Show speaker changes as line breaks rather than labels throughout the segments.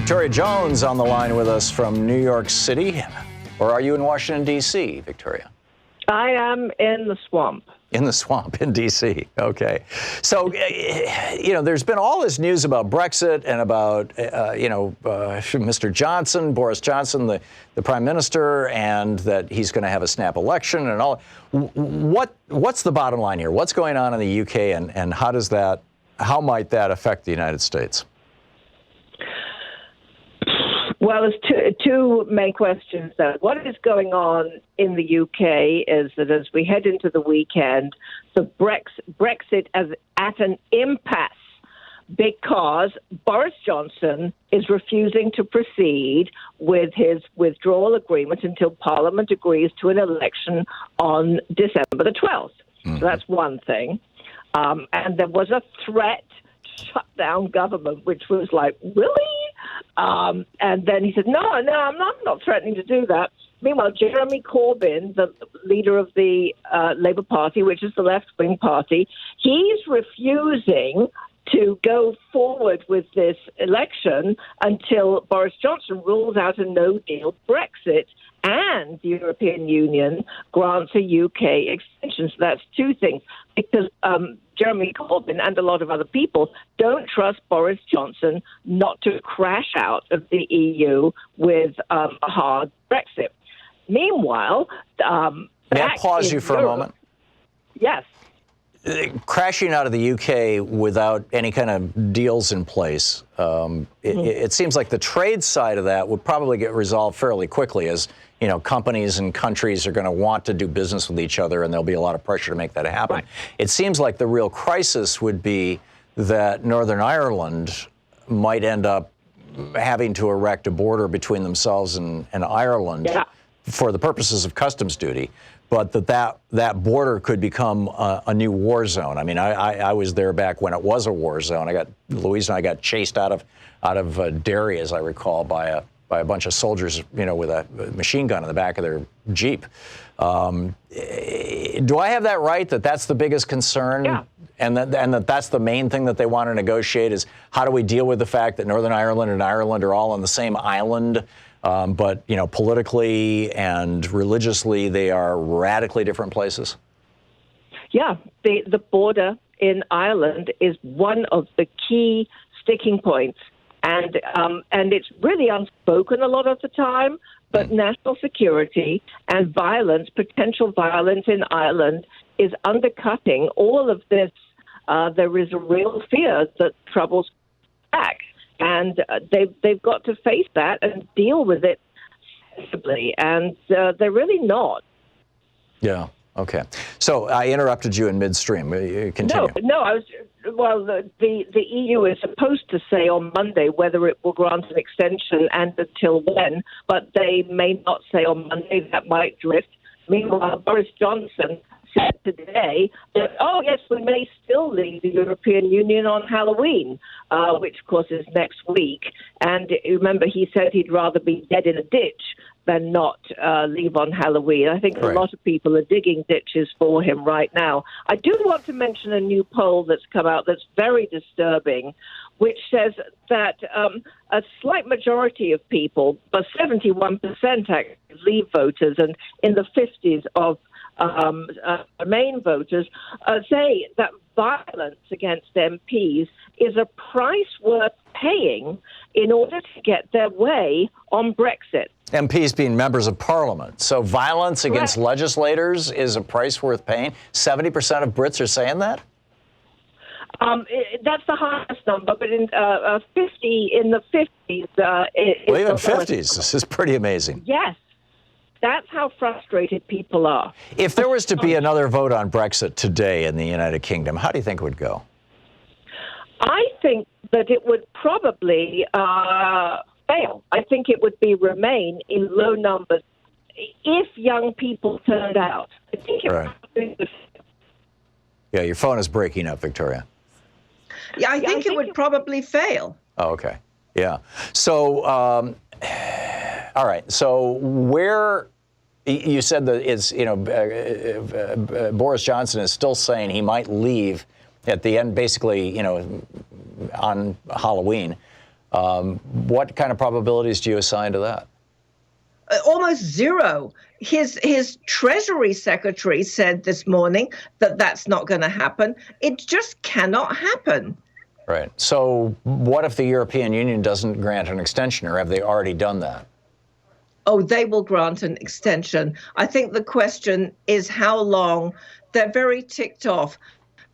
Victoria Jones on the line with us from New York City. Or are you in Washington, D.C., Victoria?
I am in the swamp.
In the swamp in D.C. Okay. So, there's been all this news about Brexit and about, Mr. Johnson, Boris Johnson, the prime minister, and that he's going to have a snap election and all. What's the bottom line here? What's going on in the UK and how might that affect the United States?
Well, there's two main questions there. What is going on in the UK is that as we head into the weekend, the Brexit is at an impasse because Boris Johnson is refusing to proceed with his withdrawal agreement until Parliament agrees to an election on December the 12th. Mm-hmm. So that's one thing. And there was a threat to shut down government, which was like, really? And then he said, no, I'm not threatening to do that. Meanwhile, Jeremy Corbyn, the leader of the Labour Party, which is the left-wing party, he's refusing to go forward with this election until Boris Johnson rules out a no-deal Brexit and the European Union grants a UK extension. So that's two things, because Jeremy Corbyn and a lot of other people don't trust Boris Johnson not to crash out of the EU with a hard Brexit. Meanwhile,
may I pause you for a moment?
Yes.
Crashing out of the UK without any kind of deals in place, it seems like the trade side of that would probably get resolved fairly quickly, as companies and countries are going to want to do business with each other, and there'll be a lot of pressure to make that happen. Right. It seems like the real crisis would be that Northern Ireland might end up having to erect a border between themselves and Ireland for the purposes of customs duty. But that border could become a new war zone. I mean, I was there back when it was a war zone. Louise and I got chased out of Derry, as I recall, by a bunch of soldiers, with a machine gun in the back of their Jeep. Do I have that right? That's the biggest concern? Yeah. And that's the main thing that they want to negotiate is how do we deal with the fact that Northern Ireland and Ireland are all on the same island, but politically and religiously they are radically different places? Yeah,
the border in Ireland is one of the key sticking points. And it's really unspoken a lot of the time, but national security and violence, potential violence in Ireland, is undercutting all of this. There is a real fear that trouble's back, and they've got to face that and deal with it sensibly, and they're really not. Yeah.
Okay. So I interrupted you in midstream. Continue.
No. The EU is supposed to say on Monday whether it will grant an extension and until when, but they may not say on Monday. That might drift. Meanwhile, Boris Johnson said today that, yes, we may still leave the European Union on Halloween, which, of course, is next week. And remember, he said he'd rather be dead in a ditch than not leave on Halloween. I think a lot of people are digging ditches for him right now. I do want to mention a new poll that's come out that's very disturbing, which says that a slight majority of people, but 71% actually, Leave voters, and in the 50s of Remain voters, say that violence against MPs is a price worth paying in order to get their way on Brexit.
MPs being members of parliament. So violence against legislators is a price worth paying. 70% of Brits are saying that?
That's the highest number, but in the 50s...
well, even 50s. This is pretty amazing.
Yes. That's how frustrated people are.
If there was to be another vote on Brexit today in the United Kingdom, how do you think it would go?
I think that it would probably fail. I think it would remain in low numbers if young people turned out. I think it would fail.
Yeah, your phone is breaking up, Victoria.
Yeah, I think it would probably fail.
Oh, okay. Yeah. So, all right. So where... You said that Boris Johnson is still saying he might leave at the end, basically, on Halloween. What kind of probabilities do you assign to that?
Almost zero. His Treasury Secretary said this morning that that's not going to happen. It just cannot happen.
Right. So what if the European Union doesn't grant an extension, or have they already done that?
Oh, they will grant an extension. I think the question is how long. They're very ticked off.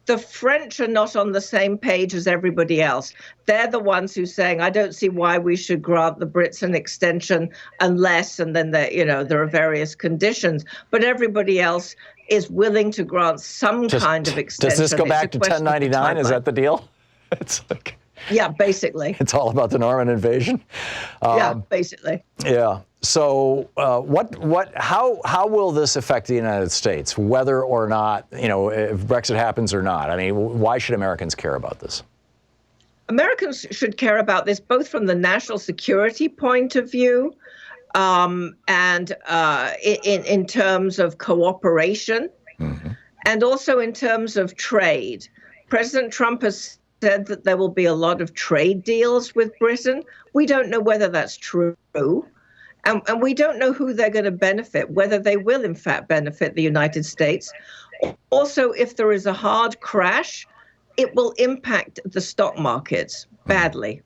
The French are not on the same page as everybody else. They're the ones who are saying, I don't see why we should grant the Brits an extension unless, and then there are various conditions. But everybody else is willing to grant some kind of extension.
Does this go back to 1099? Is that the deal? It's like,
yeah, basically.
It's all about the Norman invasion.
Yeah, basically.
Yeah. So how will this affect the United States, whether or not, if Brexit happens or not? I mean, why should Americans care about this?
Americans should care about this both from the national security point of view and in terms of cooperation, and also in terms of trade. President Trump has said that there will be a lot of trade deals with Britain. We don't know whether that's true. And we don't know who they're going to benefit, whether they will, in fact, benefit the United States. Also, if there is a hard crash, it will impact the stock markets badly.